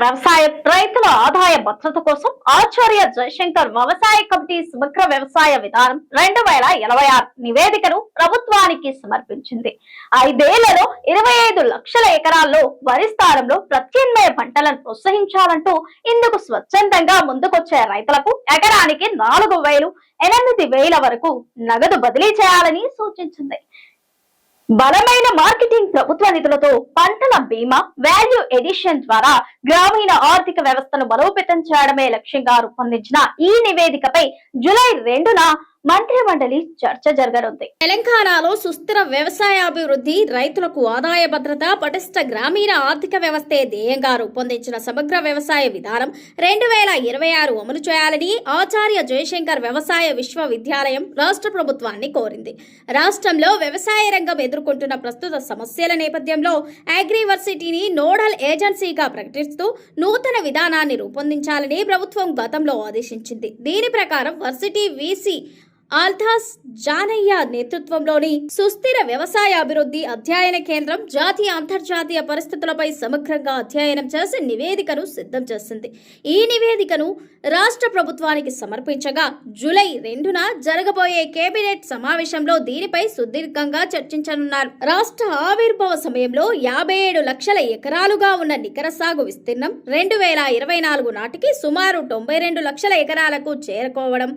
వ్యవసాయ రైతుల ఆదాయ భద్రత కోసం ఆచార్య జయశంకర్ వ్యవసాయ కమిటీ సమగ్ర వ్యవసాయ విధానం 2026 నివేదికను ప్రభుత్వానికి సమర్పించింది. 5 ఏళ్లలో 25 లక్షల ఎకరాల్లో వరి స్థానంలో ప్రత్యామ్నాయ పంటలను ప్రోత్సహించాలంటూ ఇందుకు స్వచ్ఛందంగా ముందుకొచ్చే రైతులకు ఎకరానికి 4,000, 8,000 వరకు నగదు బదిలీ చేయాలని సూచించింది. బలమైన మార్కెటింగ్, ప్రభుత్వ నిధులతో పంటల బీమా, వాల్యూ ఎడిషన్ ద్వారా గ్రామీణ ఆర్థిక వ్యవస్థను బలోపేతం చేయడమే లక్ష్యంగా రూపొందించిన ఈ నివేదికపై జూలై 2న మంత్రిమండలి చర్చ జరగనుంది. తెలంగాణలో సుస్థిర వ్యవసాయాభివృద్ధి, రైతులకు ఆదాయ భద్రత, పటిష్ట గ్రామీణ ఆర్థిక వ్యవస్థే ధ్యేయంగా రూపొందించిన సమగ్ర వ్యవసాయ విధానం 2026 అమలు చేయాలని ఆచార్య జయశంకర్ వ్యవసాయ విశ్వవిద్యాలయం రాష్ట్ర ప్రభుత్వాన్ని కోరింది. రాష్ట్రంలో వ్యవసాయ రంగం ఎదుర్కొంటున్న ప్రస్తుత సమస్యల నేపథ్యంలో అగ్రివర్సిటీని నోడల్ ఏజెన్సీగా ప్రకటిస్తూ నూతన విధానాన్ని రూపొందించాలని ప్రభుత్వం గతంలో ఆదేశించింది. దీని ప్రకారం వర్సిటీ వీసీ ఆల్థాస్ జానయ్య నేతృత్వంలోని సుస్థిర వ్యవసాయ అభివృద్ధి అధ్యయన కేంద్రం జాతీయ, అంతర్జాతీయ పరిస్థితులపై సమగ్రంగా అధ్యయనం చేసి నివేదికను సిద్ధం చేసింది. ఈ నివేదికను రాష్ట్ర ప్రభుత్వానికి సమర్పించగా జూలై 2న జరగబోయే కేబినెట్ సమావేశంలో దీనిపై సుదీర్ఘంగా చర్చించనున్నారు. రాష్ట్ర ఆవిర్భావ సమయంలో 57 లక్షల ఎకరాలుగా ఉన్న నికర సాగు విస్తీర్ణం 2024 నాటికి సుమారు 92 లక్షల ఎకరాలకు చేరుకోవడం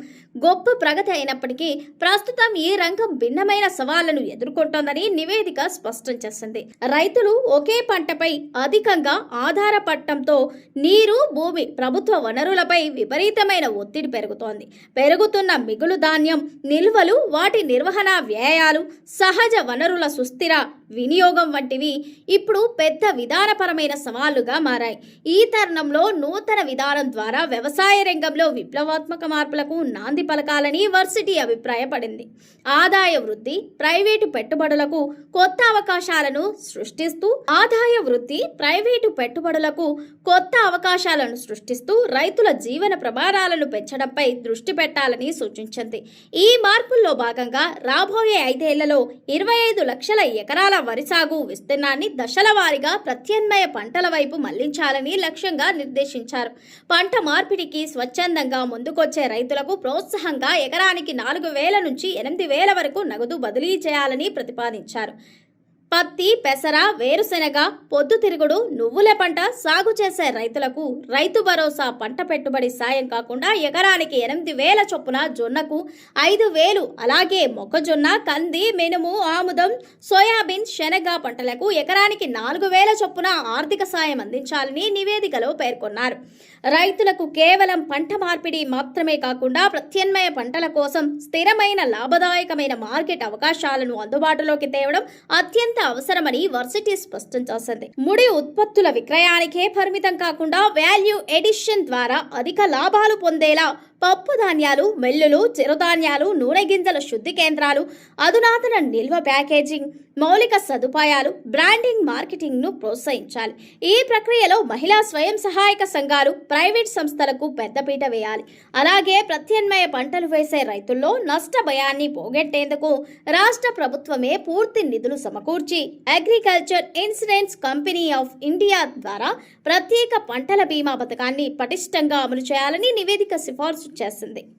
గొప్ప ప్రగతి అయినప్పటికీ ప్రస్తుతం ఈ రంగం భిన్నమైన సవాళ్లను ఎదుర్కొంటోందని నివేదిక స్పష్టం చేసింది. రైతులు ఒకే పంటపై అధికంగా ఆధారపడటంతో నీరు, భూమి, ప్రభుత్వ వనరులపై విపరీతమైన ఒత్తిడి పెరుగుతోంది. పెరుగుతున్న మిగులు ధాన్యం నిల్వలు, వాటి నిర్వహణ వ్యయాలు, సహజ వనరుల సుస్థిర వినియోగం వంటివి ఇప్పుడు పెద్ద విధానపరమైన సవాళ్లుగా మారాయి. ఈ తరుణంలో నూతన విధానం ద్వారా వ్యవసాయ రంగంలో విప్లవాత్మక మార్పులకు నాంది పలకాలని వర్సిటీ అభిప్రాయపడింది. ఆదాయ వృద్ధి, ప్రైవేటు పెట్టుబడులకు కొత్త అవకాశాలను సృష్టిస్తూ రైతుల జీవన ప్రమాణాలను పెంచడంపై దృష్టి పెట్టాలని సూచించింది. ఈ మార్పుల్లో భాగంగా రాబోయే 5 ఏళ్లలో 25 లక్షల ఎకరాల వరి సాగు విస్తీర్ణాన్ని దశల వారీగా ప్రత్యామ్నాయ పంటల వైపు మళ్లించాలని లక్ష్యంగా నిర్దేశించారు. పంట మార్పిడికి స్వచ్ఛందంగా ముందుకొచ్చే రైతులకు ప్రోత్సాహంగా ఎకరానికి 4,000 నుంచి 8,000 వరకు నగదు బదిలీ చేయాలని ప్రతిపాదించారు. పత్తి, పెసర, వేరుశెనగ, పొద్దుతిరుగుడు, నువ్వుల పంట సాగు చేసే రైతులకు రైతు భరోసా పంట పెట్టుబడి సాయం కాకుండా ఎకరానికి 8,000 చొప్పున, జొన్నకు 5,000, అలాగే మొక్కజొన్న, కంది, మినుము, ఆముదం, సోయాబీన్, శనగ పంటలకు ఎకరానికి 4,000 చొప్పున ఆర్థిక సాయం అందించాలని నివేదికలో పేర్కొన్నారు. రైతులకు కేవలం పంట మార్పిడి మాత్రమే కాకుండా ప్రత్యామ్నాయ పంటల కోసం స్థిరమైన, లాభదాయకమైన మార్కెట్ అవకాశాలను అందుబాటులోకి తేవడం అత్యంత అవసరమని వర్సిటీ స్పష్టం చేసింది. ముడి ఉత్పత్తుల విక్రయానికే పరిమితం కాకుండా వాల్యూ ఎడిషన్ ద్వారా అధిక లాభాలు పొందేలా పప్పు ధాన్యాలు, మెల్లులు, చిరుధాన్యాలు, నూనె గింజల శుద్ధి కేంద్రాలు, అధునాతన నిల్వ ప్యాకేజింగ్, మౌలిక సదుపాయాలు, బ్రాండింగ్, మార్కెటింగ్ను ప్రోత్సహించాలి. ఈ ప్రక్రియలో మహిళా స్వయం సహాయక సంఘాలు, ప్రైవేట్ సంస్థలకు పెద్దపీట వేయాలి. అలాగే ప్రత్యామ్నాయ పంటలు వేసే రైతుల్లో నష్ట భయాన్ని పోగొట్టేందుకు రాష్ట్ర ప్రభుత్వమే పూర్తి నిధులు సమకూర్చి agriculture insurance company of India ద్వారా ప్రత్యేక పంటల బీమా పథకాన్ని పటిష్టంగా అమలు చేయాలని నివేదిక సిఫార్సు చేసింది.